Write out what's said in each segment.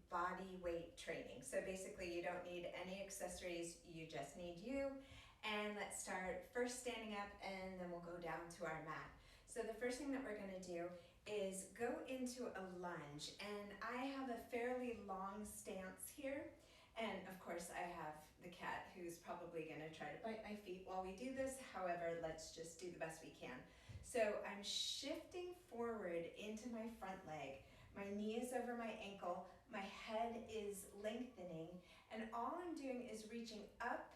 body weight training. So basically you don't need any accessories, you just need you. And let's start first standing up and then we'll go down to our mat. So the first thing that we're gonna do is go into a lunge, and I have a fairly long stance here. And of course I have the cat who's probably gonna try to bite my feet while we do this. However, let's just do the best we can. So I'm shifting forward into my front leg. My knee is over my ankle, my head is lengthening, and all I'm doing is reaching up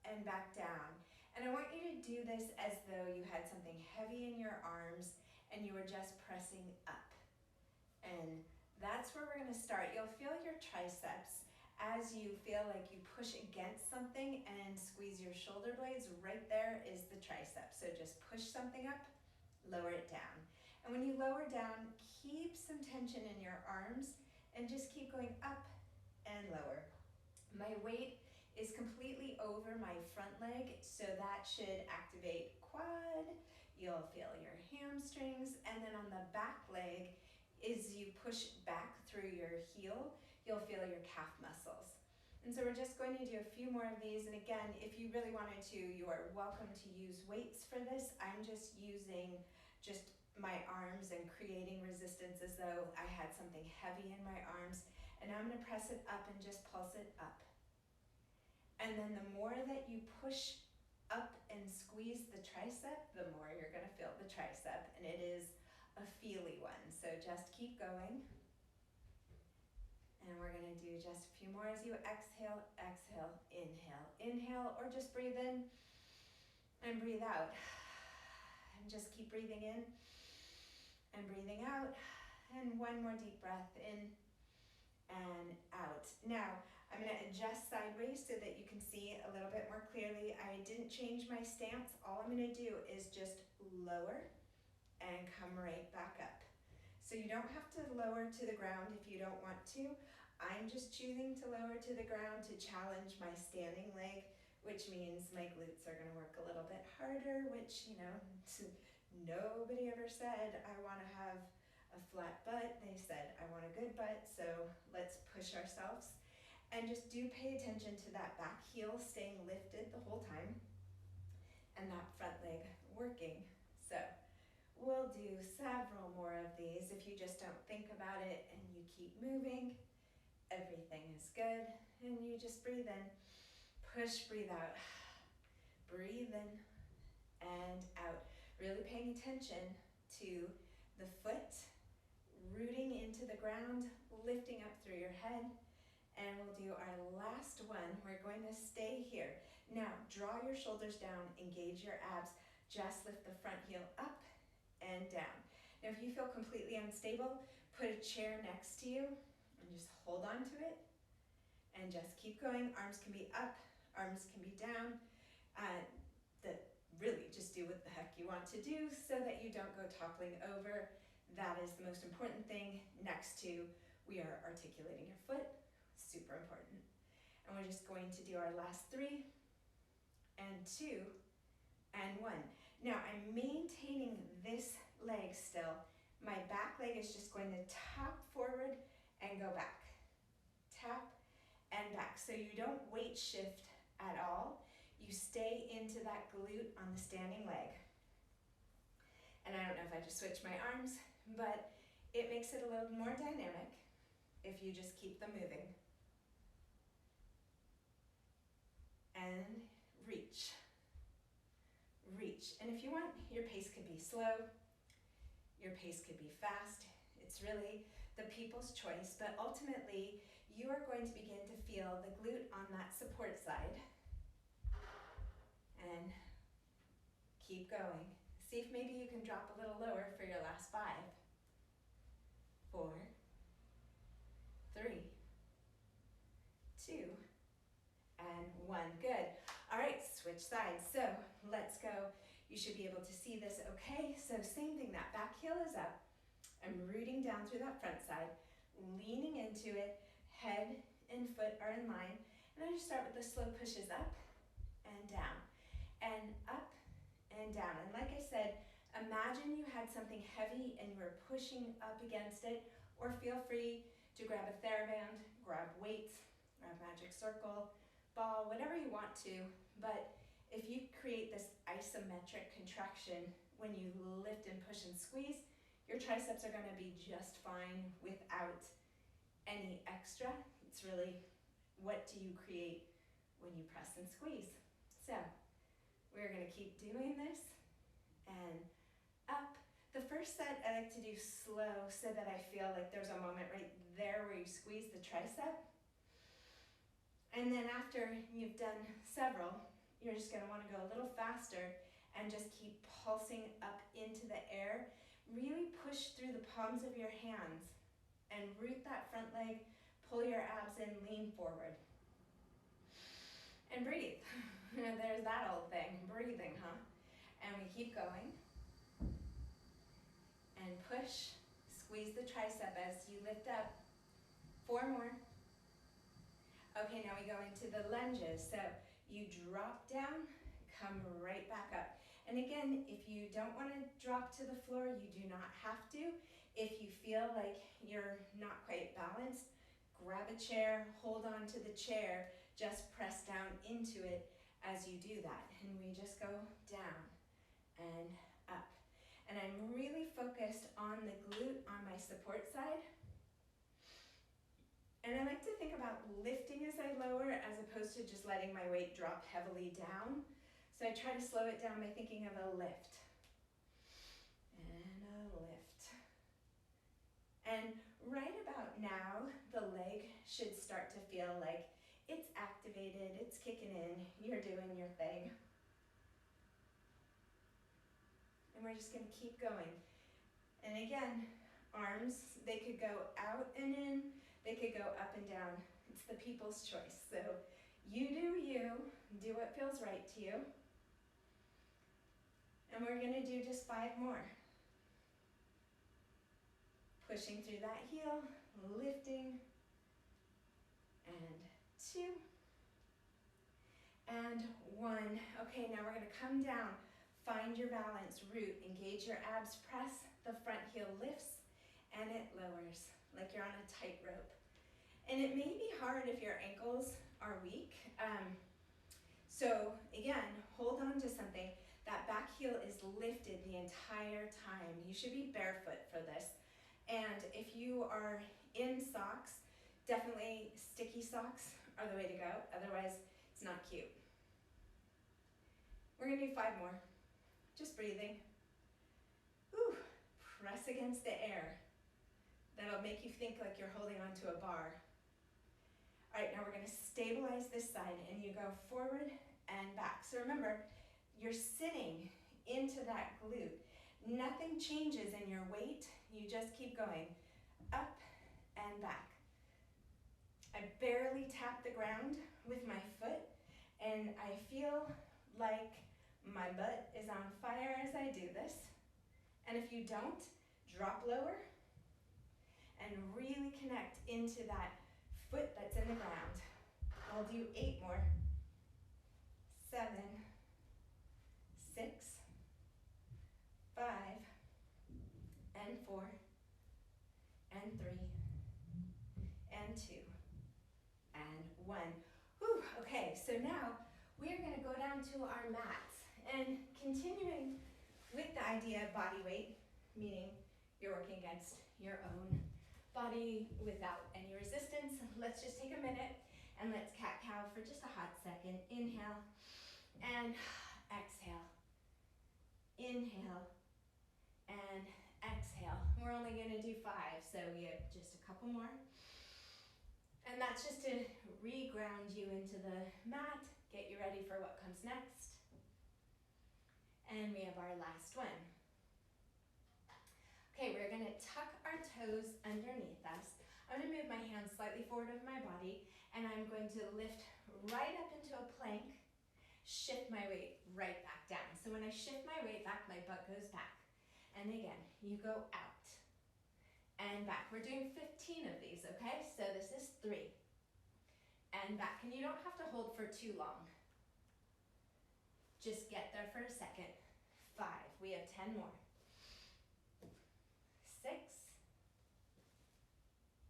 and back down. And I want you to do this as though you had something heavy in your arms and you were just pressing up. And that's where we're gonna start. You'll feel your triceps as you feel like you push against something and squeeze your shoulder blades. Right there is the tricep. So just push something up, lower it down. And when you lower down, keep some tension in your arms and just keep going up and lower. My weight is completely over my front leg, so that should activate quad. You'll feel your hamstrings, and then on the back leg, as you push back through your heel, you'll feel your calf muscles. And so we're just going to do a few more of these, and again, if you really wanted to, you are welcome to use weights for this. I'm just using just my arms and creating resistance as though I had something heavy in my arms, and I'm gonna press it up and just pulse it up. And then the more that you push up and squeeze the tricep, the more you're gonna feel the tricep, and it is a feely one. So just keep going. And we're gonna do just a few more as you exhale, exhale, inhale, inhale, or just breathe in and breathe out. And just keep breathing in and breathing out. And one more deep breath in and out. Now, I'm gonna adjust sideways so that you can see a little bit more clearly. I didn't change my stance. All I'm gonna do is just lower and come right back up. So you don't have to lower to the ground if you don't want to. I'm just choosing to lower to the ground to challenge my standing leg, which means my glutes are gonna work a little bit harder, which, you know, nobody ever said I wanna have a flat butt. They said I want a good butt, so let's push ourselves. And just do pay attention to that back heel staying lifted the whole time and that front leg working. So we'll do several more of these. If you just don't think about it and you keep moving, everything is good. And you just breathe in, push, breathe out, breathe in and out. Really paying attention to the foot rooting into the ground, lifting up through your head. And we'll do our last one. We're going to stay here. Now, draw your shoulders down, engage your abs, just lift the front heel up and down. Now, if you feel completely unstable, put a chair next to you and just hold on to it and just keep going. Arms can be up, arms can be down. Really just do what the heck you want to do so that you don't go toppling over. That is the most important thing. Next to, we are articulating your foot, super important. And we're just going to do our last 3 and 2 and 1. Now I'm maintaining this leg still. My back leg is just going to tap forward and go back. Tap and back. So you don't weight shift at all. You stay into that glute on the standing leg. And I don't know if I just switched my arms, but it makes it a little more dynamic if you just keep them moving. And reach. Reach. And if you want, your pace could be slow, your pace could be fast. It's really the people's choice, but ultimately you are going to begin to feel the glute on that support side. And keep going. See if maybe you can drop a little lower for your last 5, 4, 3, 2, and 1. Good. All right, switch sides. So let's go. You should be able to see this okay. So same thing, that back heel is up. I'm rooting down through that front side, leaning into it, head and foot are in line. And I just start with the slow pushes up and down, and up and down. And like I said, imagine you had something heavy and you were pushing up against it, or feel free to grab a TheraBand, grab weights, grab magic circle, ball, whatever you want to, but if you create this isometric contraction when you lift and push and squeeze, your triceps are gonna be just fine without any extra. It's really, what do you create when you press and squeeze? So we're gonna keep doing this, and up. The first set I like to do slow so that I feel like there's a moment right there where you squeeze the tricep. And then after you've done several, you're just gonna wanna go a little faster and just keep pulsing up into the air. Really push through the palms of your hands and root that front leg, pull your abs in, lean forward. And breathe. There's that old thing, breathing, huh? And we keep going. And push, squeeze the tricep as you lift up. 4 more. Okay, now we go into the lunges. So you drop down, come right back up. And again, if you don't want to drop to the floor, you do not have to. If you feel like you're not quite balanced, grab a chair, hold on to the chair, just press down into it as you do that. And we just go down and up. And I'm really focused on the glute on my support side. And I like to think about lifting as I lower as opposed to just letting my weight drop heavily down. So I try to slow it down by thinking of a lift. And a lift. And right about now, the leg should start to feel like it's activated, it's kicking in, you're doing your thing. And we're just gonna keep going. And again, arms, they could go out and in, they could go up and down. It's the people's choice. So you do what feels right to you. And we're gonna do just 5 more. Pushing through that heel, lifting, and 2, and 1. Okay, now we're gonna come down, find your balance, root, engage your abs, press, the front heel lifts, and it lowers, like you're on a tightrope. And it may be hard if your ankles are weak. So again, hold on to something. That back heel is lifted the entire time. You should be barefoot for this. And if you are in socks, definitely sticky socks are the way to go. Otherwise, it's not cute. We're gonna do 5 more. Just breathing. Ooh, press against the air. That'll make you think like you're holding onto a bar. All right, now we're gonna stabilize this side and you go forward and back. So remember, you're sitting into that glute. Nothing changes in your weight. You just keep going up and back. I barely tap the ground with my foot and I feel like my butt is on fire as I do this. And if you don't, drop lower and really connect into that foot that's in the ground. I'll do 8 more. 7, 6, 5, and 4, and 3, and 2, and 1. Whew, okay, so now we're gonna go down to our mats. And continuing with the idea of body weight, meaning you're working against your own body without any resistance, let's just take a minute and let's cat-cow for just a hot second. Inhale and exhale. Inhale and exhale. We're only gonna do 5, so we have just a couple more. And that's just to re-ground you into the mat, get you ready for what comes next. And we have our last one. Okay, we're gonna tuck our toes underneath us. I'm gonna move my hands slightly forward of my body, and I'm going to lift right up into a plank, shift my weight right back down. So when I shift my weight back, my butt goes back. And again, you go out and back. We're doing 15 of these, okay? So this is 3. And back, and you don't have to hold for too long. Just get there for a second. 5, we have 10 more. 6.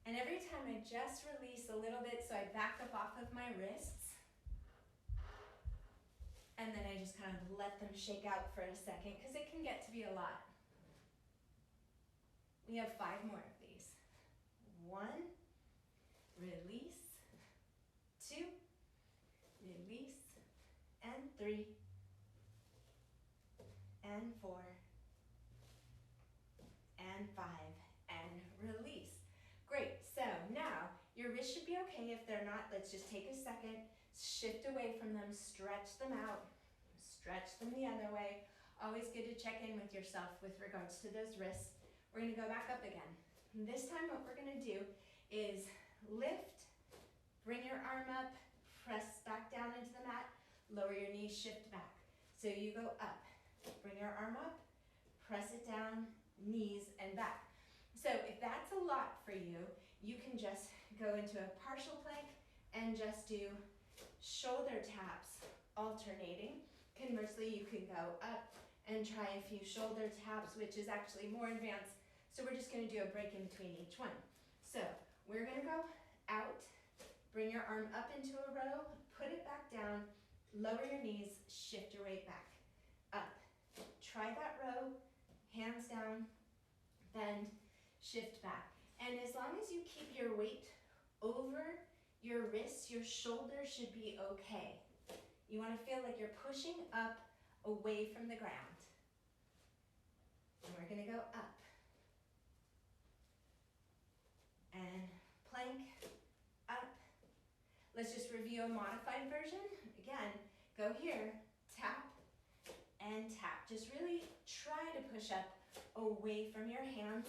And every time I just release a little bit, so I back up off of my wrists. And then I just kind of let them shake out for a second, because it can get to be a lot. We have 5 more of these. 1, release, 2, release, and 3, and 4, and 5, and release. Great, so now your wrists should be okay. If they're not, let's just take a second, shift away from them, stretch them out, stretch them the other way. Always good to check in with yourself with regards to those wrists. We're gonna go back up again. This time what we're gonna do is lift, bring your arm up, press back down into the mat, lower your knees, shift back. So you go up, bring your arm up, press it down, knees and back. So if that's a lot for you, you can just go into a partial plank and just do shoulder taps alternating. Conversely, you can go up and try a few shoulder taps, which is actually more advanced. So we're just gonna do a break in between each one. So we're gonna go out, bring your arm up into a row, put it back down, lower your knees, shift your weight back, up. Try that row, hands down, bend, shift back. And as long as you keep your weight over your wrists, your shoulders should be okay. You wanna feel like you're pushing up away from the ground. And we're gonna go up. And plank, up. Let's just review a modified version. Again, go here, tap, and tap. Just really try to push up away from your hands,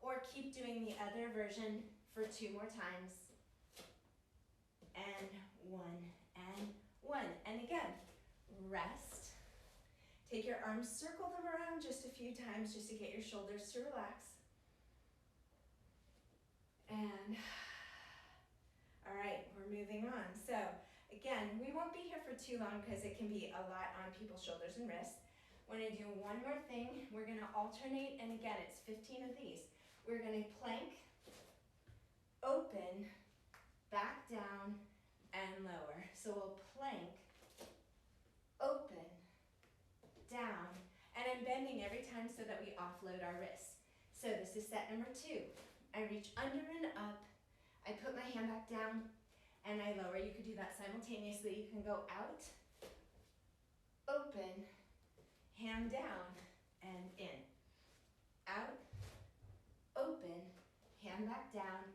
or keep doing the other version for 2 more times. And 1, and 1. And again, rest. Take your arms, circle them around just a few times just to get your shoulders to relax. And, all right, we're moving on. So again, we won't be here for too long because it can be a lot on people's shoulders and wrists. We're gonna do one more thing. We're gonna alternate, and again, it's 15 of these. We're gonna plank, open, back down, and lower. So we'll plank, open, down, and I'm bending every time so that we offload our wrists. So this is set number 2. I reach under and up, I put my hand back down, and I lower. You could do that simultaneously. You can go out, open, hand down, and in. Out, open, hand back down,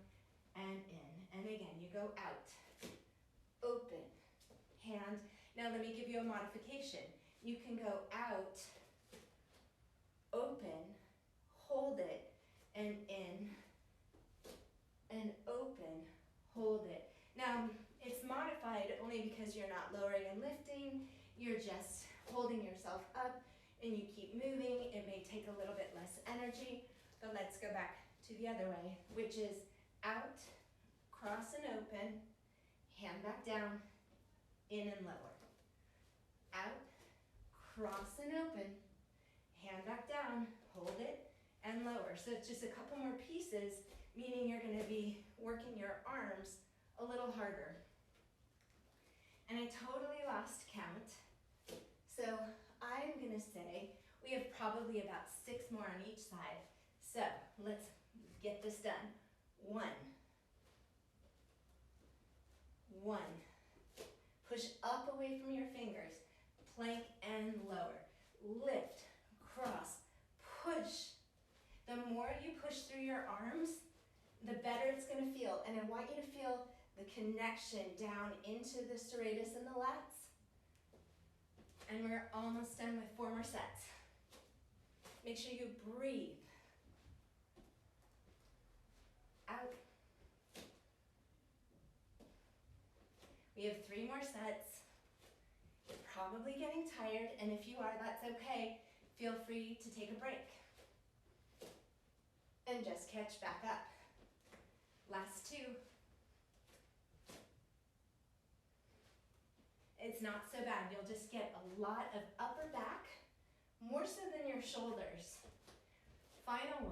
and in. And again, you go out, open, hand. Now let me give you a modification. You can go out, open, hold it, and in, and open, hold it. Now, it's modified only because you're not lowering and lifting, you're just holding yourself up, and you keep moving. It may take a little bit less energy, but let's go back to the other way, which is out, cross and open, hand back down, in and lower. Out, cross and open, hand back down, hold it, and lower. So it's just a couple more pieces, meaning you're gonna be working your arms a little harder. And I totally lost count. So I'm gonna say we have probably about 6 more on each side. So let's get this done. 1. 1. Push up away from your fingers. Plank and lower. Lift, cross, push. The more you push through your arms, the better it's gonna feel. And I want you to feel the connection down into the serratus and the lats. And we're almost done with 4 more sets. Make sure you breathe. Out. We have 3 more sets. You're probably getting tired, and if you are, that's okay. Feel free to take a break. And just catch back up. Last 2. It's not so bad. You'll just get a lot of upper back, more so than your shoulders. Final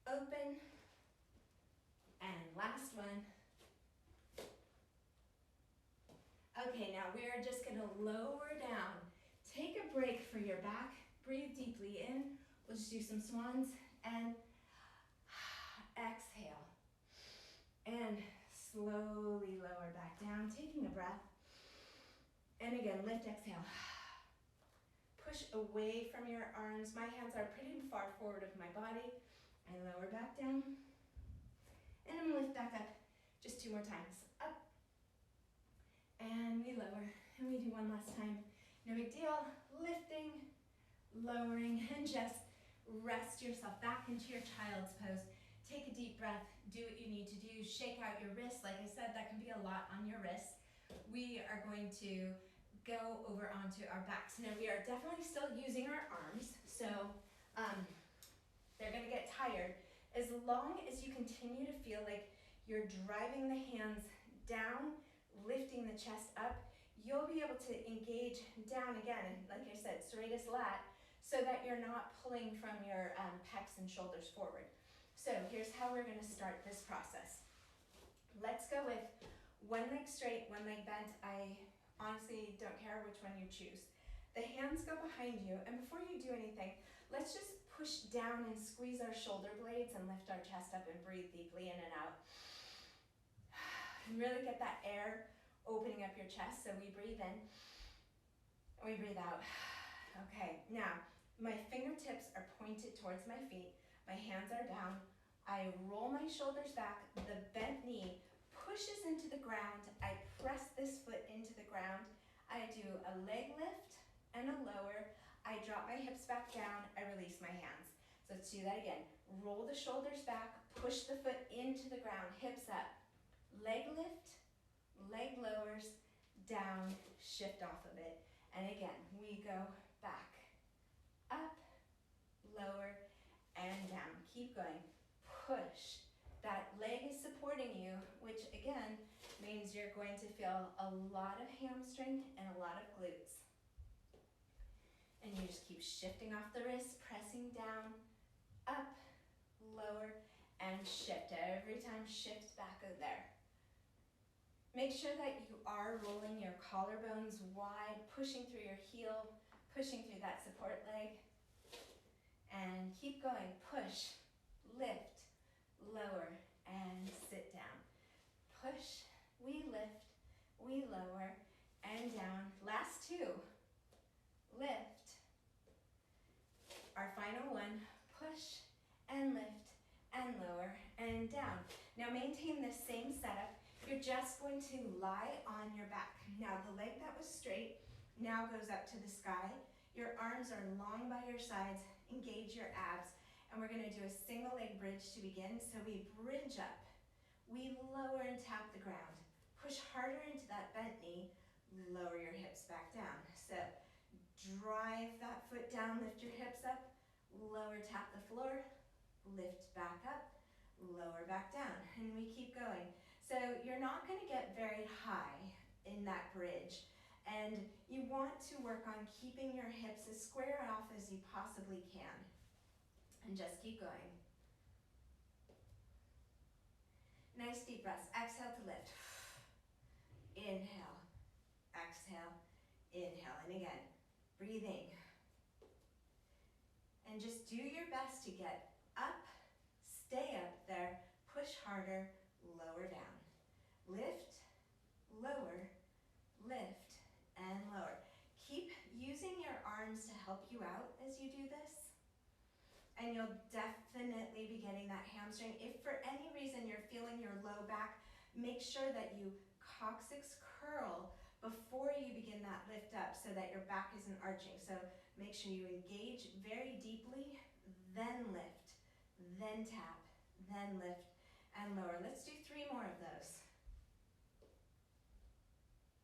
1. Open, are just gonna lower down. Take a break for your back. Breathe deeply in. We'll just do some swans and exhale. And slowly lower back down, taking a breath. And again, lift, exhale. Push away from your arms. My hands are pretty far forward of my body. I lower back down. And I'm gonna lift back up just 2 more times. Up. And we lower. And we do one last time. No big deal. Lifting, lowering, and just rest yourself back into your child's pose. Take a deep breath. Do what you need to do. Shake out your wrists. Like I said, that can be a lot on your wrists. We are going to go over onto our backs. Now we are definitely still using our arms, so they're gonna get tired. As long as you continue to feel like you're driving the hands down, lifting the chest up, you'll be able to engage down again, and like I said, serratus lat, so that you're not pulling from your pecs and shoulders forward. So here's how we're gonna start this process. Let's go with one leg straight, one leg bent. I honestly don't care which one you choose. The hands go behind you, and before you do anything, let's just push down and squeeze our shoulder blades and lift our chest up and breathe deeply in and out. And really get that air opening up your chest. So we breathe in, and we breathe out. Okay, now my fingertips are pointed towards my feet. My hands are down. I roll my shoulders back. The bent knee pushes into the ground. I press this foot into the ground. I do a leg lift and a lower. I drop my hips back down. I release my hands. So let's do that again. Roll the shoulders back, push the foot into the ground, hips up. Leg lift, leg lowers, down, shift off of it. And again, we go back, up, lower, and down. Keep going. Push. That leg is supporting you, which again means you're going to feel a lot of hamstring and a lot of glutes. And you just keep shifting off the wrist, pressing down, up, lower, and shift. Every time, shift back out there. Make sure that you are rolling your collarbones wide, pushing through your heel, pushing through that support leg. And keep going. Push, lift, lower, and sit down. Push, we lift, we lower, and down. Last 2. Lift. Our final one, push, and lift, and lower, and down. Now maintain this same setup. You're just going to lie on your back. Now the leg that was straight now goes up to the sky. Your arms are long by your sides. Engage your abs. And we're gonna do a single leg bridge to begin. So we bridge up, we lower and tap the ground. Push harder into that bent knee, lower your hips back down. So drive that foot down, lift your hips up, lower, tap the floor, lift back up, lower back down. And we keep going. So you're not gonna get very high in that bridge. And you want to work on keeping your hips as square off as you possibly can. And just keep going. Nice deep breaths. Exhale to lift. Inhale. Exhale. Inhale. And again, breathing. And just do your best to get up, stay up there, push harder, lower down. Lift, lower, lift, and lower. Keep using your arms to help you out as you do this. And you'll definitely be getting that hamstring. If for any reason you're feeling your low back, make sure that you coccyx curl before you begin that lift up so that your back isn't arching. So make sure you engage very deeply, then lift, then tap, then lift and lower. Let's do 3 more of those.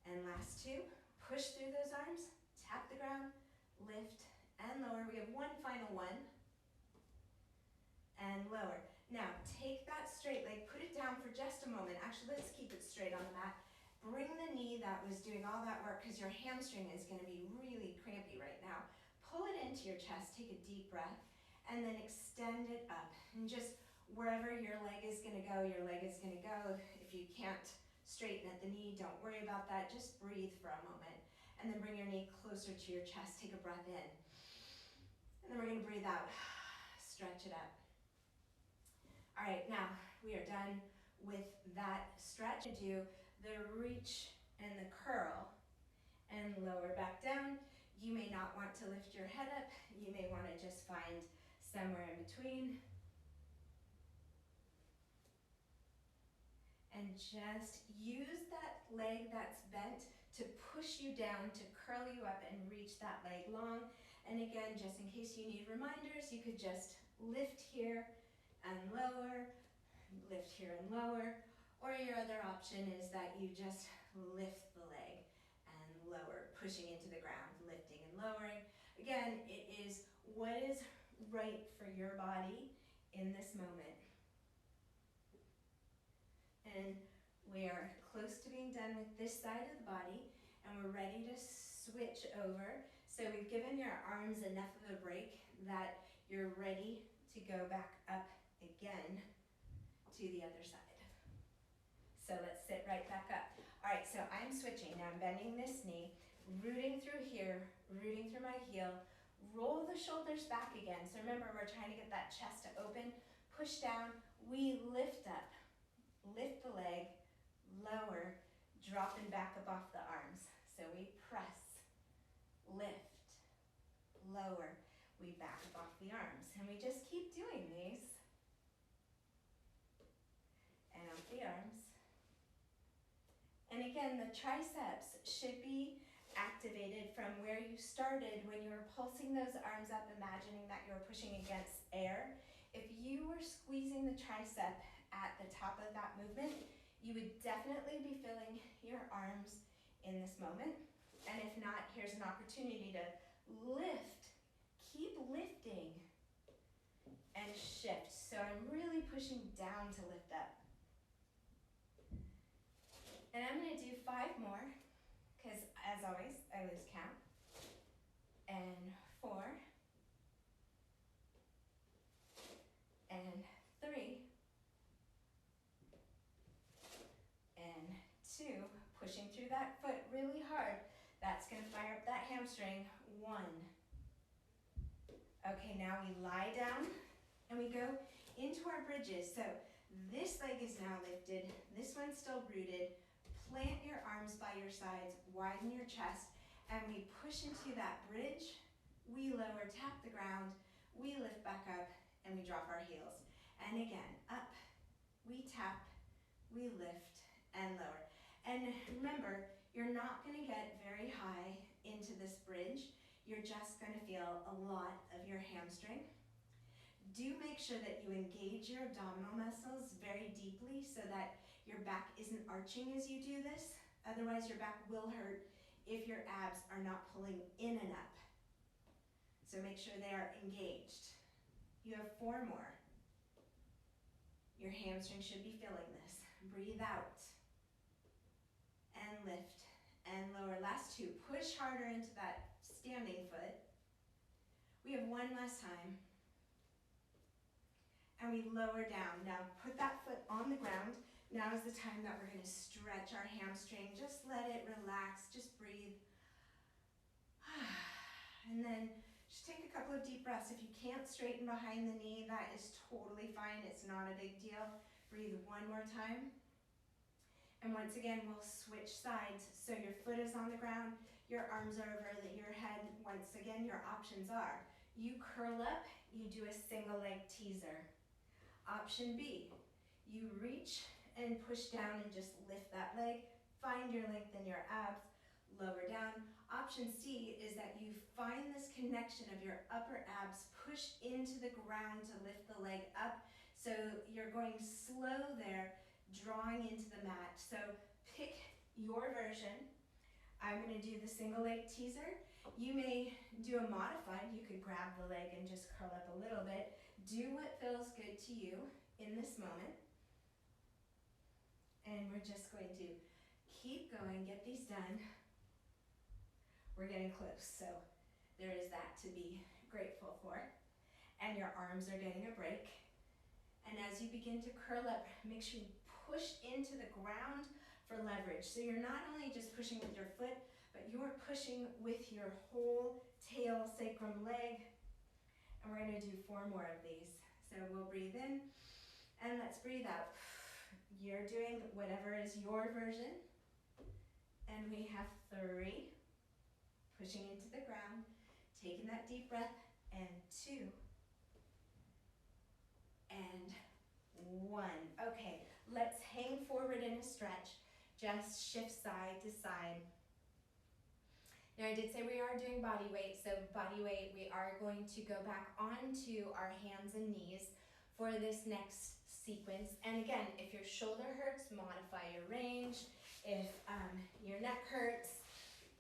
And last 2, push through those arms, tap the ground, lift and lower. We have one final one. And lower. Now, take that straight leg, put it down for just a moment. Actually, let's keep it straight on the mat. Bring the knee that was doing all that work, because your hamstring is going to be really crampy right now. Pull it into your chest, take a deep breath, and then extend it up. And just wherever your leg is going to go, your leg is going to go. If you can't straighten at the knee. Don't worry about that. Just breathe for a moment. And then bring your knee closer to your chest. Take a breath in. And then we're going to breathe out. Stretch it up. All right, now we are done with that stretch. Do the reach and the curl and lower back down. You may not want to lift your head up. You may want to just find somewhere in between. And just use that leg that's bent to push you down, to curl you up and reach that leg long. And again, just in case you need reminders, you could just lift here and lower, lift here and lower. Or your other option is that you just lift the leg and lower, pushing into the ground, lifting and lowering. Again, it is what is right for your body in this moment. And we are close to being done with this side of the body, and we're ready to switch over. So we've given your arms enough of a break that you're ready to go back up again to the other side. So let's sit right back up. All right, so I'm switching. Now I'm bending this knee, rooting through here, rooting through my heel. Roll the shoulders back again. So remember, we're trying to get that chest to open. Push down, we lift up. Lift the leg, lower, dropping back up off the arms. So we press, lift, lower, we back up off the arms. And we just keep doing these. And up the arms. And again, the triceps should be activated from where you started when you were pulsing those arms up, imagining that you were pushing against air. If you were squeezing the tricep at the top of that movement, you would definitely be feeling your arms in this moment. And if not, here's an opportunity to lift, keep lifting, and shift. So I'm really pushing down to lift up. And I'm gonna do 5 more, because as always, I lose count. And 4, and 3, and 2, pushing through that foot really hard. That's gonna fire up that hamstring. 1. Okay, now we lie down and we go into our bridges. So this leg is now lifted, this one's still rooted. Plant your arms by your sides, widen your chest, and we push into that bridge. We lower, tap the ground, we lift back up, and we drop our heels. And again, up, we tap, we lift, and lower. And remember, you're not gonna get very high into this bridge. You're just gonna feel a lot of your hamstring. Do make sure that you engage your abdominal muscles very deeply so that your back isn't arching as you do this. Otherwise, your back will hurt if your abs are not pulling in and up. So make sure they are engaged. You have 4 more. Your hamstring should be feeling this. Breathe out. And lift and lower. Last 2. Push harder into that standing foot. We have 1 last time. And we lower down. Now put that foot on the ground. Now is the time that we're going to stretch our hamstring. Just let it relax. Just breathe. And then just take a couple of deep breaths. If you can't straighten behind the knee, that is totally fine. It's not a big deal. Breathe 1 more time. And once again, we'll switch sides. So your foot is on the ground, your arms are over your head. Once again, your options are, you curl up, you do a single leg teaser. Option B, you reach and push down and just lift that leg. Find your length in your abs, lower down. Option C is that you find this connection of your upper abs, push into the ground to lift the leg up. So you're going slow there, drawing into the mat. So pick your version. I'm gonna do the single leg teaser. You may do a modified. You could grab the leg and just curl up a little bit. Do what feels good to you in this moment. And we're just going to keep going, get these done. We're getting close, so there is that to be grateful for. And your arms are getting a break. And as you begin to curl up, make sure you push into the ground for leverage. So you're not only just pushing with your foot, but you're pushing with your whole tail, sacrum, leg. And we're gonna do 4 more of these. So we'll breathe in and let's breathe out. You're doing whatever is your version. And we have 3, pushing into the ground, taking that deep breath, and 2, and 1. Okay, let's hang forward in a stretch. Just shift side to side. Now I did say we are doing body weight, so body weight, we are going to go back onto our hands and knees for this next sequence. And again, if your shoulder hurts, modify your range. If your neck hurts,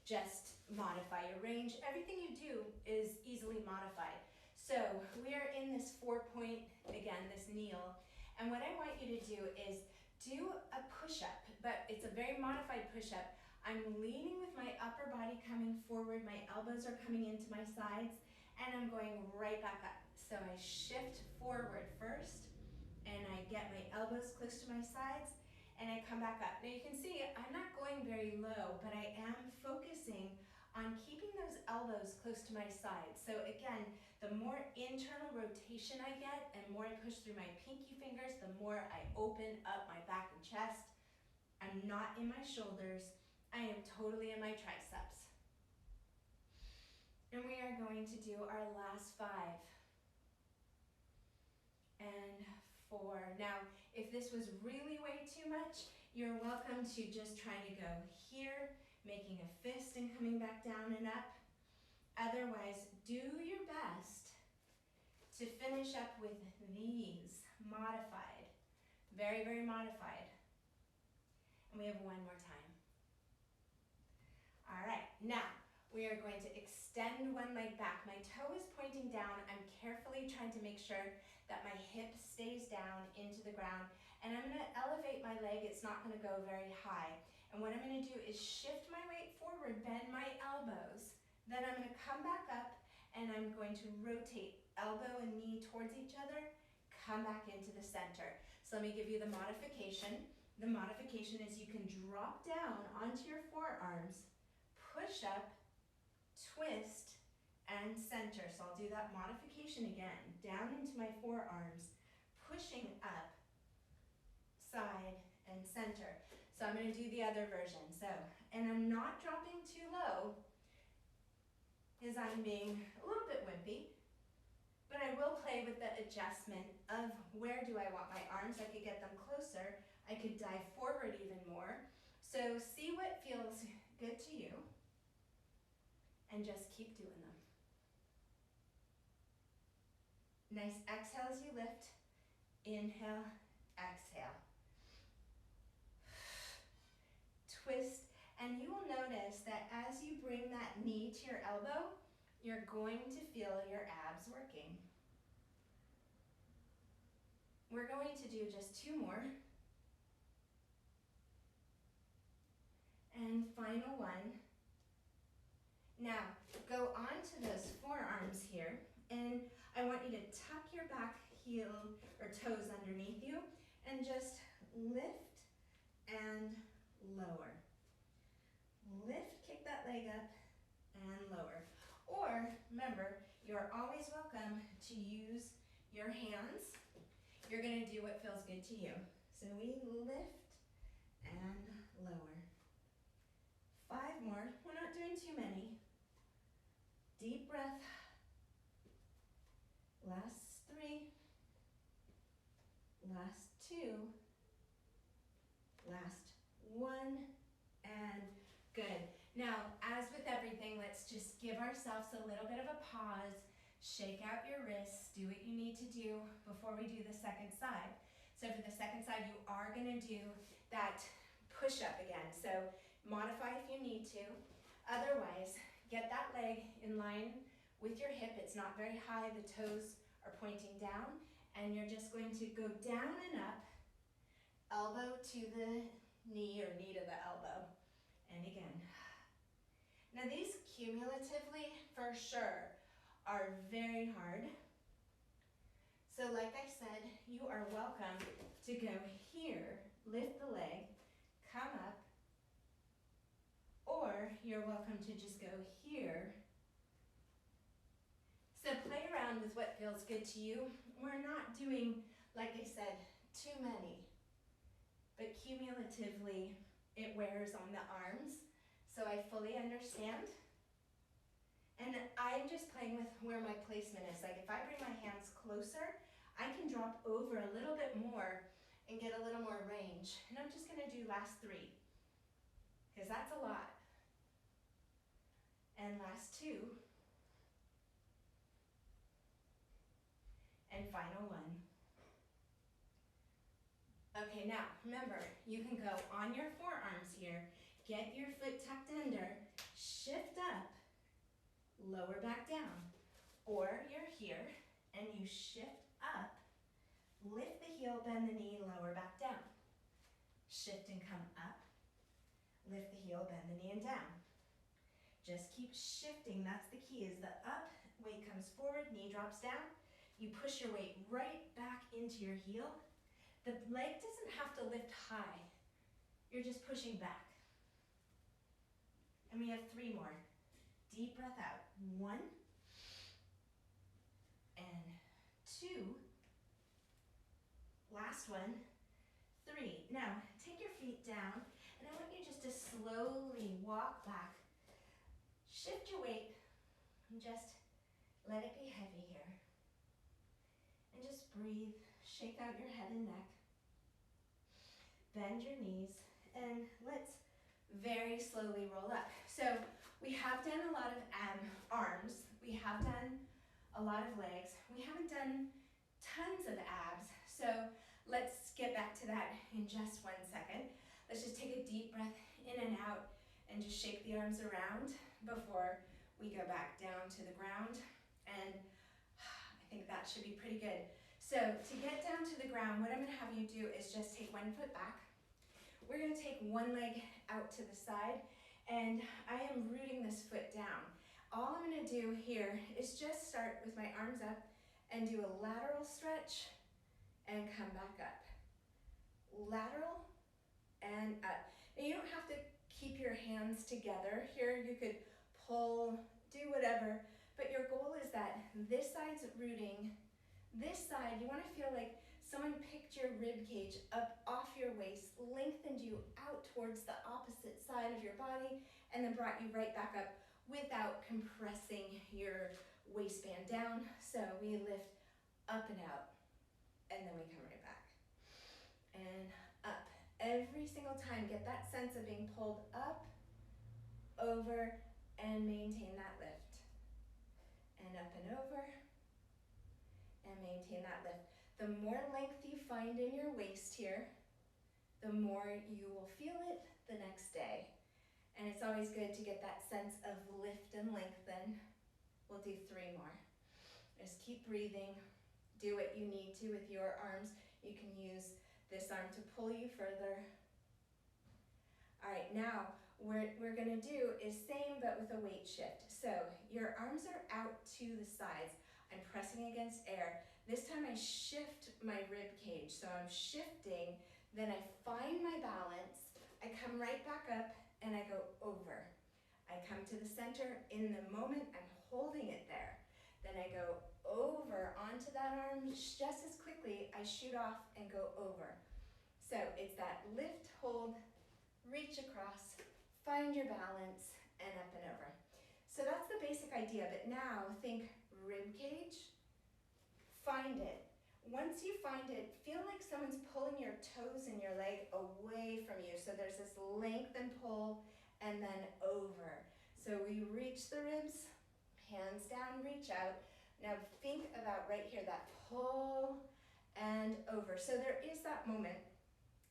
just modify your range. Everything you do is easily modified. So we are in this 4-point, again, this kneel. And what I want you to do is do a push-up, but it's a very modified push-up. I'm leaning with my upper body coming forward, my elbows are coming into my sides, and I'm going right back up. So I shift forward first, and I get my elbows close to my sides, and I come back up. Now you can see I'm not going very low, but I am focusing on keeping those elbows close to my sides. So again, the more internal rotation I get and more I push through my pinky fingers, the more I open up my back and chest. I'm not in my shoulders. I am totally in my triceps. And we are going to do our last 5. And 4. Now, if this was really way too much, you're welcome to just try to go here, making a fist and coming back down and up. Otherwise, do your best to finish up with these modified, very, very modified. And we have 1 more time. All right, now we are going to extend one leg back. My toe is pointing down. I'm carefully trying to make sure that my hip stays down into the ground. And I'm gonna elevate my leg. It's not gonna go very high. And what I'm gonna do is shift my weight forward, bend my elbows. Then I'm gonna come back up and I'm going to rotate elbow and knee towards each other, come back into the center. So let me give you the modification. The modification is you can drop down onto your forearms, push up, twist, and center. So I'll do that modification again. Down into my forearms, pushing up, side, and center. So I'm going to do the other version. So, and I'm not dropping too low because I'm being a little bit wimpy, but I will play with the adjustment of where do I want my arms. I could get them closer. I could dive forward even more. So see what feels good to you and just keep doing them. Nice exhale as you lift. Inhale, exhale. Twist, and you will notice that as you bring that knee to your elbow, you're going to feel your abs working. We're going to do just 2 more. And final one. Now, go onto those forearms here, and I want you to tuck your back heel or toes underneath you, and just lift and lower. Lift, kick that leg up, and lower. Or, remember, you're always welcome to use your hands. You're gonna do what feels good to you. So we lift and lower. 5 more, we're not doing too many. Deep breath. Last 3. Last 2. Last 1. And good. Now, as with everything, let's just give ourselves a little bit of a pause. Shake out your wrists. Do what you need to do before we do the second side. So for the second side, you are going to do that push-up again. So modify if you need to. Otherwise, get that leg in line with your hip. It's not very high. The toes are pointing down. And you're just going to go down and up, elbow to the knee or knee to the elbow. And again. Now these cumulatively, for sure, are very hard. So like I said, you are welcome to go here, lift the leg, come up, or you're welcome to just go here. So play around with what feels good to you. We're not doing, like I said, too many, but cumulatively it wears on the arms. So I fully understand. And I'm just playing with where my placement is. Like if I bring my hands closer, I can drop over a little bit more and get a little more range. And I'm just gonna do last 3, because that's a lot. And last 2. And final 1. Okay, now remember, you can go on your forearms here, get your foot tucked under, shift up, lower back down. Or you're here and you shift up, lift the heel, bend the knee, lower back down. Shift and come up, lift the heel, bend the knee and down. Just keep shifting, that's the key, is the up, weight comes forward, knee drops down. You push your weight right back into your heel. The leg doesn't have to lift high. You're just pushing back. And we have 3 more. Deep breath out. 1 and 2. Last one. 3. Now, take your feet down, and I want you just to slowly walk back. Shift your weight, and just let it be heavy here. And just breathe. Shake out your head and neck. Bend your knees, and let's very slowly roll up. So we have done a lot of arms. We have done a lot of legs. We haven't done tons of abs. So let's get back to that in just 1 second. Let's just take a deep breath in and out and just shake the arms around before we go back down to the ground. And I think that should be pretty good. So to get down to the ground, what I'm gonna have you do is just take 1 foot back. We're gonna take 1 leg out to the side, and I am rooting this foot down. All I'm gonna do here is just start with my arms up and do a lateral stretch and come back up. Lateral and up. Now you don't have to keep your hands together. Here you could pull, do whatever, but your goal is that this side's rooting. This side, you want to feel like someone picked your rib cage up off your waist, lengthened you out towards the opposite side of your body, and then brought you right back up without compressing your waistband down. So we lift up and out, and then we come right back. And up. Every single time, get that sense of being pulled up, over, and maintain that lift. And up and over. And maintain that lift. The more length you find in your waist here, the more you will feel it the next day. And it's always good to get that sense of lift and lengthen. We'll do 3 more. Just keep breathing. Do what you need to with your arms. You can use this arm to pull you further. All right, now what we're gonna do is same but with a weight shift. So your arms are out to the sides. I'm pressing against air. This time I shift my rib cage. So I'm shifting, then I find my balance, I come right back up and I go over. I come to the center. In the moment, I'm holding it there. Then I go over onto that arm just as quickly. I shoot off and go over. So it's that lift, hold, reach across, find your balance, and up and over. So that's the basic idea, but now think rib cage, find it. Once you find it, feel like someone's pulling your toes and your leg away from you. So there's this length and pull, and then over. So we reach the ribs, hands down, reach out. Now think about right here, that pull and over. So there is that moment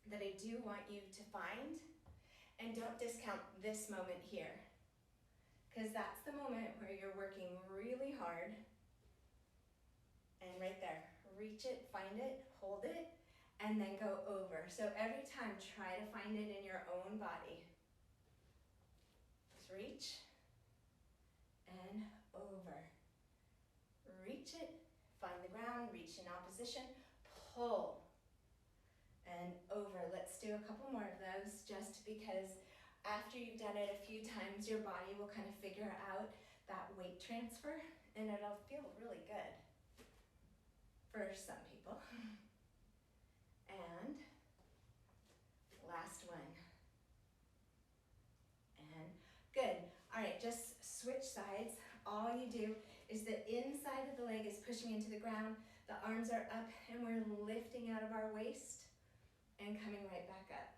that I do want you to find, and don't discount this moment here, because that's the moment where you're working really hard. And right there, reach it, find it, hold it, and then go over. So every time, try to find it in your own body. Just reach and over. Reach it, find the ground, reach in opposition, pull and over. Let's do a couple more of those just because After you've done it a few times, your body will kind of figure out that weight transfer, and it'll feel really good for some people. And last one. And good. All right, just switch sides. All you do is the inside of the leg is pushing into the ground, the arms are up, and we're lifting out of our waist and coming right back up.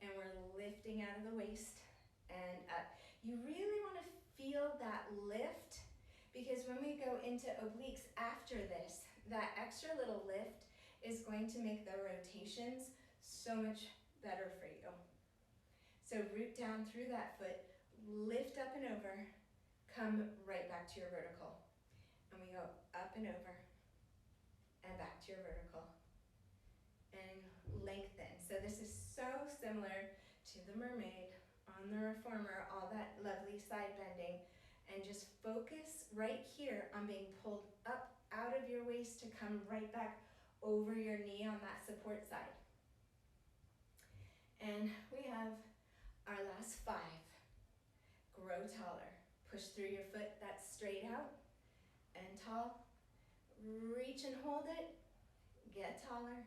And we're lifting out of the waist and up. You really want to feel that lift, because when we go into obliques after this, that extra little lift is going to make the rotations so much better for you. So root down through that foot, lift up and over, come right back to your vertical. And we go up and over and back to your vertical. And lengthen. So this is so similar to the mermaid on the reformer, all that lovely side bending. And just focus right here on being pulled up out of your waist to come right back over your knee on that support side. And we have our last 5. Grow taller. Push through your foot, that's straight out and tall. Reach and hold it. Get taller.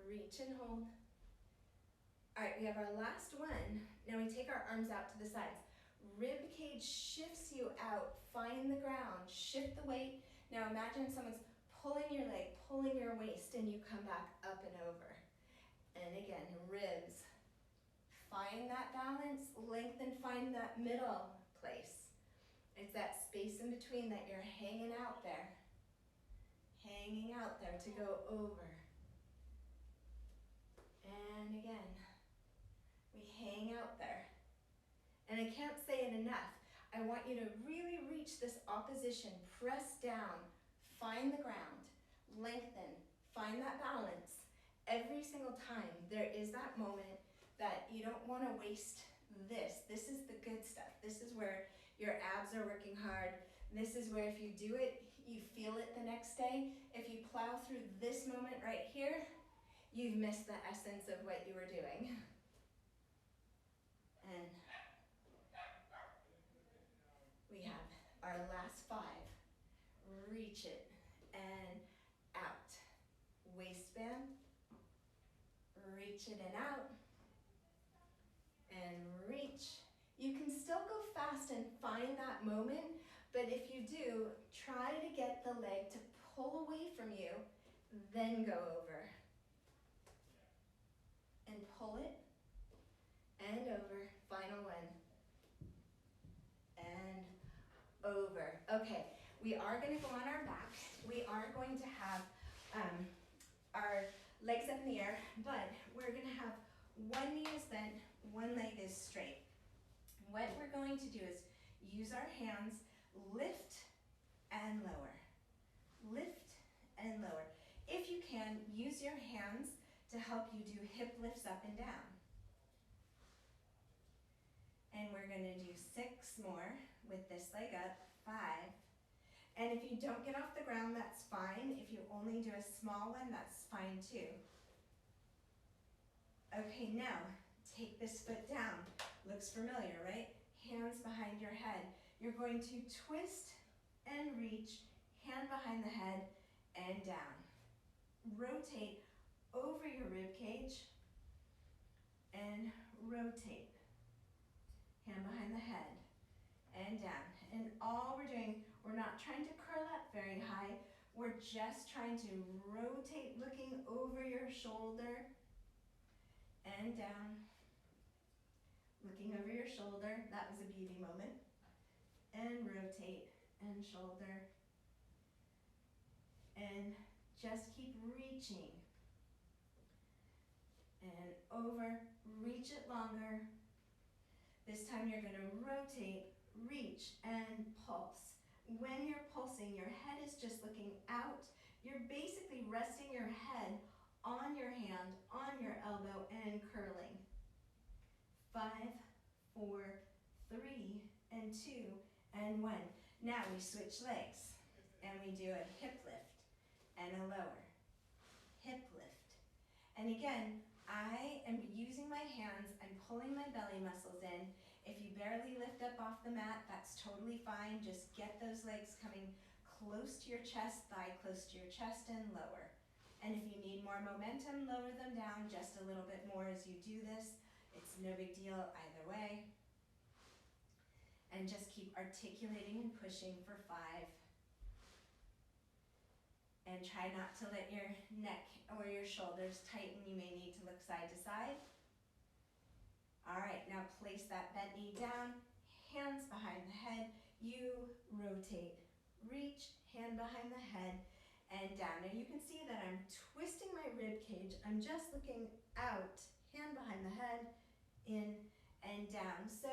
Reach and hold. All right, we have our last one. Now we take our arms out to the sides. Rib cage shifts you out. Find the ground. Shift the weight. Now imagine someone's pulling your leg, pulling your waist, and you come back up and over. And again, ribs. Find that balance. Lengthen, find that middle place. It's that space in between that you're hanging out there. Hanging out there to go over. And again, we hang out there. And I can't say it enough. I want you to really reach this opposition. Press down, find the ground, lengthen, find that balance. Every single time there is that moment that you don't want to waste this. This is the good stuff. This is where your abs are working hard. This is where if you do it, you feel it the next day. If you plow through this moment right here, you've missed the essence of what you were doing. And we have our last 5. Reach it and out. Waistband. Reach it and out. And reach. You can still go fast and find that moment, but if you do, try to get the leg to pull away from you, then go over. And pull it, and over. Final one. And over. Okay, we are going to go on our back. We are going to have our legs up in the air, but we're going to have one knee is bent, one leg is straight. What we're going to do is use our hands, lift and lower. Lift and lower. If you can, use your hands to help you do hip lifts up and down. And we're going to do 6 more with this leg up. 5. And if you don't get off the ground, that's fine. If you only do a small one, that's fine too. Okay, now take this foot down. Looks familiar, right? Hands behind your head. You're going to twist and reach, hand behind the head and down. Rotate over your rib cage and rotate. Hand behind the head and down. And all we're doing, we're not trying to curl up very high. We're just trying to rotate, looking over your shoulder and down. Looking over your shoulder. That was a beauty moment. And rotate and shoulder. And just keep reaching. And over, reach it longer. This time you're going to rotate, reach, and pulse. When you're pulsing, your head is just looking out. You're basically resting your head on your hand, on your elbow, and curling. 5, 4, 3, and 2, and 1. Now we switch legs, and we do a hip lift and a lower. Hip lift. And again, I am using my hands, I'm pulling my belly muscles in. If you barely lift up off the mat, that's totally fine. Just get those legs coming close to your chest, thigh close to your chest, and lower. And if you need more momentum, lower them down just a little bit more as you do this. It's no big deal either way. And just keep articulating and pushing for 5. And try not to let your neck or your shoulders tighten. You may need to look side to side. All right, now place that bent knee down, hands behind the head. You rotate, reach, hand behind the head, and down. Now you can see that I'm twisting my rib cage. I'm just looking out, hand behind the head, in and down. So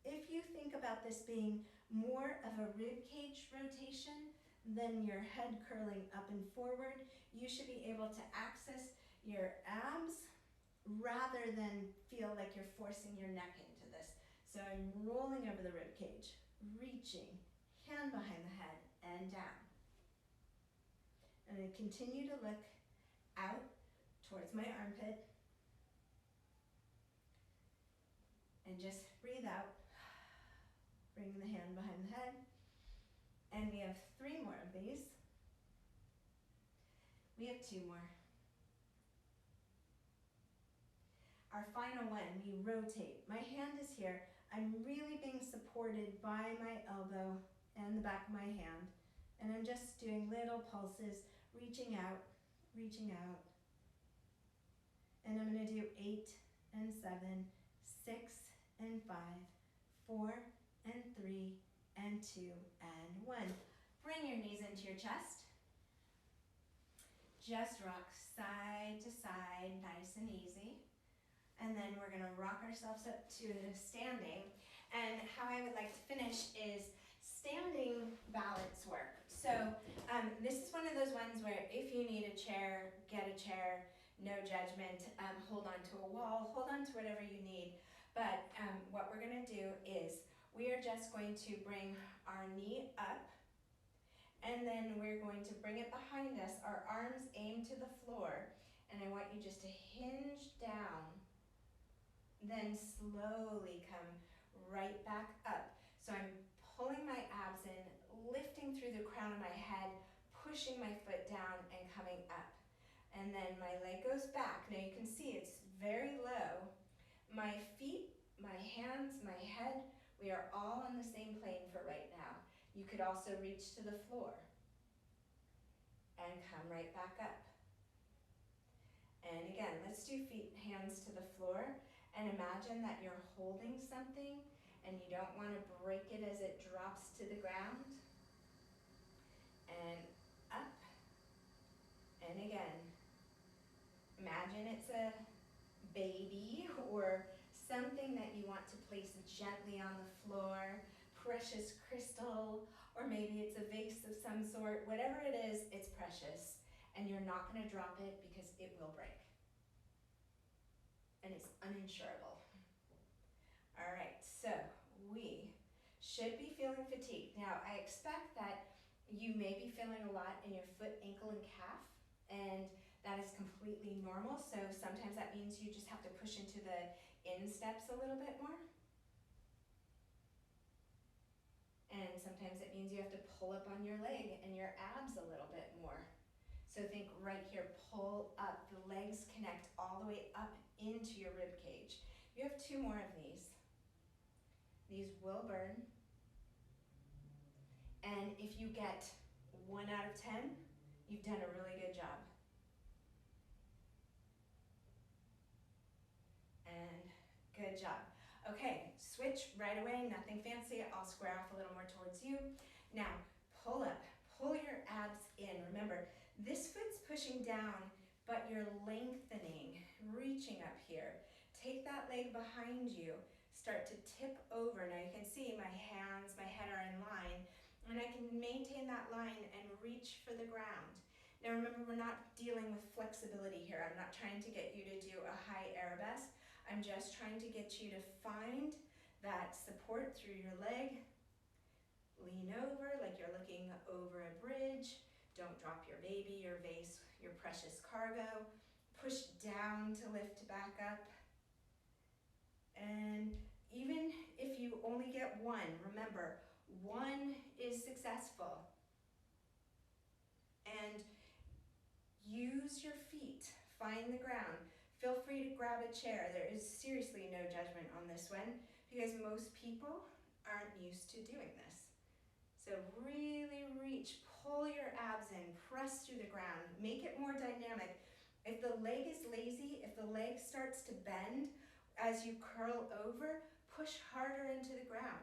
if you think about this being more of a rib cage rotation than your head curling up and forward, you should be able to access your abs rather than feel like you're forcing your neck into this. So I'm rolling over the rib cage, reaching, hand behind the head, and down. And I continue to look out towards my armpit. And just breathe out, bringing the hand behind the head. And we have 3 more of these. We have 2 more. Our final one, we rotate. My hand is here. I'm really being supported by my elbow and the back of my hand. And I'm just doing little pulses, reaching out, reaching out. And I'm going to do 8 and 7, 6 and 5, 4 and 3 and 2 and 1. Bring your knees into your chest. Just rock side to side, nice and easy. And then we're gonna rock ourselves up to standing. And how I would like to finish is standing balance work. So this is one of those ones where if you need a chair, get a chair, no judgment, hold on to a wall, hold on to whatever you need. But what we're gonna do is we are just going to bring our knee up, and then we're going to bring it behind us, our arms aim to the floor, and I want you just to hinge down, then slowly come right back up. So I'm pulling my abs in, lifting through the crown of my head, pushing my foot down and coming up. And then my leg goes back. Now you can see it's very low. My feet, my hands, my head, we are all on the same plane for right now. You could also reach to the floor and come right back up. And again, let's do feet, hands to the floor, and imagine that you're holding something and you don't want to break it as it drops to the ground. And up, and again. Imagine it's a baby or something that you want to place gently on the floor, precious crystal, or maybe it's a vase of some sort. Whatever it is, it's precious, and you're not going to drop it because it will break. And it's uninsurable. All right, so we should be feeling fatigued. Now, I expect that you may be feeling a lot in your foot, ankle, and calf, and that is completely normal. So sometimes that means you just have to push into the insteps a little bit more. And sometimes it means you have to pull up on your leg and your abs a little bit more. So think right here, pull up. The legs connect all the way up into your rib cage. You have 2 more of these. These will burn. And if you get 1 out of 10, you've done a really good job. And good job. Okay, switch right away, nothing fancy. I'll square off a little more towards you. Now, pull up, pull your abs in. Remember, this foot's pushing down, but you're lengthening, reaching up here. Take that leg behind you, start to tip over. Now you can see my hands, my head are in line, and I can maintain that line and reach for the ground. Now remember, we're not dealing with flexibility here. I'm not trying to get you to do a high arabesque. I'm just trying to get you to find that support through your leg. Lean over like you're looking over a bridge. Don't drop your baby, your vase, your precious cargo. Push down down to lift back up. And even if you only get one, remember, one is successful. And use your feet, find the ground. Feel free to grab a chair. There is seriously no judgment on this one because most people aren't used to doing this. So really reach, pull your abs in, press through the ground, make it more dynamic. If the leg is lazy, if the leg starts to bend as you curl over, push harder into the ground.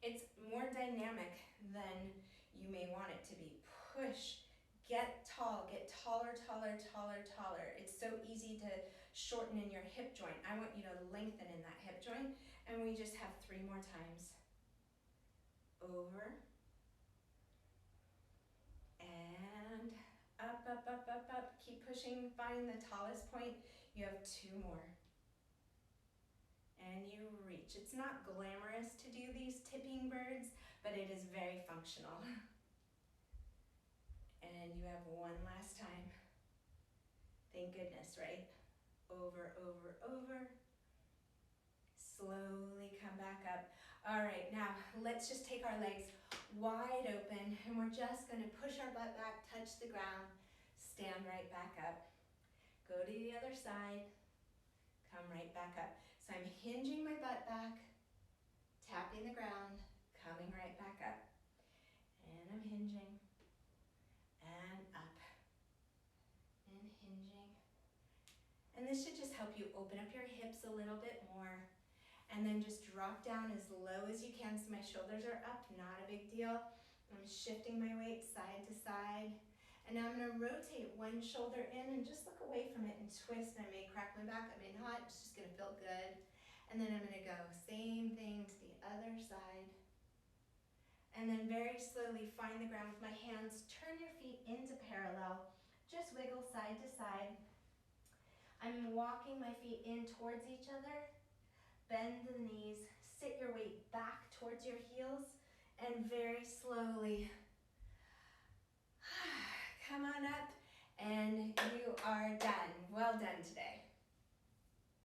It's more dynamic than you may want it to be. Push, get tall, get taller, taller, taller, taller. It's so easy to shorten in your hip joint. I want you to lengthen in that hip joint, and we just have 3 more times. Over, and up, up, up, up, up. Keep pushing, find the tallest point. You have 2 more. And you reach. It's not glamorous to do these tipping birds, but it is very functional. And you have 1 last time. Thank goodness, right? Over, over, over. Slowly come back up. All right, now let's just take our legs wide open, and we're just gonna push our butt back, touch the ground, stand right back up. Go to the other side, come right back up. So I'm hinging my butt back, tapping the ground, coming right back up. And I'm hinging, and up, and hinging. And this should just help you open up your hips a little bit more. And then just drop down as low as you can so my shoulders are up, not a big deal. I'm shifting my weight side to side. And now I'm gonna rotate one shoulder in and just look away from it and twist. I may crack my back, I may not, it's just gonna feel good. And then I'm gonna go same thing to the other side. And then very slowly find the ground with my hands. Turn your feet into parallel. Just wiggle side to side. I'm walking my feet in towards each other. Bend the knees, sit your weight back towards your heels, and very slowly